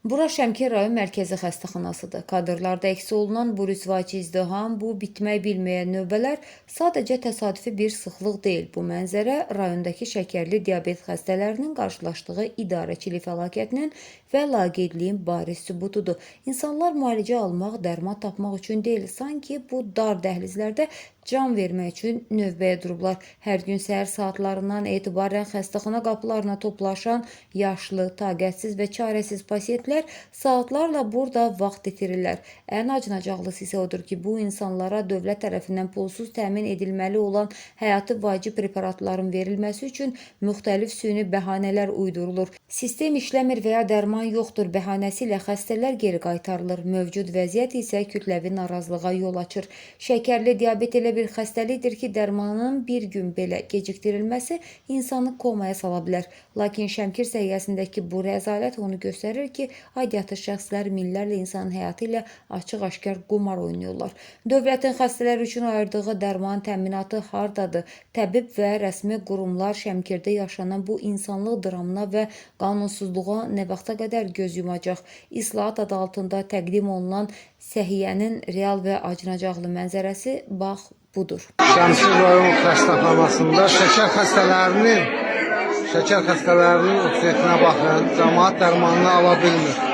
Bura Şəmkir rayon mərkəzi xəstəxanasıdır. Kadrlarda əks olunan bu rüsvayçı izdiham, bu bitmək bilməyən növbələr sadəcə təsadüfi bir sıxlıq deyil. Bu mənzərə rayondakı şəkərli diabet xəstələrinin qarşılaşdığı idarəçilik fəlakətinin və laqeydliyin bariz sübutudur. İnsanlar müalicə almaq, dərman tapmaq üçün deyil, sanki bu dar dəhlizlərdə can vermək üçün növbəyə durublar. Hər gün səhər saatlarından etibarən xəstəxana qapılarına toplaşan yaşlı, taqətsiz və çarəsiz pasientlər saatlarla burada vaxt itirirlər. Ən acınacaqlısı isə odur ki, bu insanlara dövlət tərəfindən pulsuz təmin edilməli olan həyati vacib preparatların verilməsi üçün müxtəlif süni bəhanələr uydurulur. Sistem işləmir və ya dərman yoxdur bəhanəsi ilə xəstələr geri qaytarılır. Mövcud vəziyyət isə kütləvi narazılığa yol açır. Şəkərli diabet elə bir xəstəlikdir ki, dərmanın bir gün belə gecikdirilməsi insanı komaya sala bilər. Lakin Şəmkir səhiyyəsindəki bu rəzalət onu göstərir ki, aidiyyatı şəxslər minlərlə insanın həyatı ilə açıq-aşkar qumar oynayırlar. Dövlətin xəstələr üçün ayırdığı dərman təminatı hardadır? Təbib və rəsmi qurumlar Şəmkirdə yaşanan bu insanlıq dramına və qanunsuzluğa nə vaxta qədər göz yumacaq? İslahat adı altında təqdim olunan səhiyyənin real və acınacaqlı mənzərəsi bax budur. Şəmkir rayon xəstəxanasında şəkər xəstələrinin oksigeninə baxın, cəmaət dərmanını ala bilmir.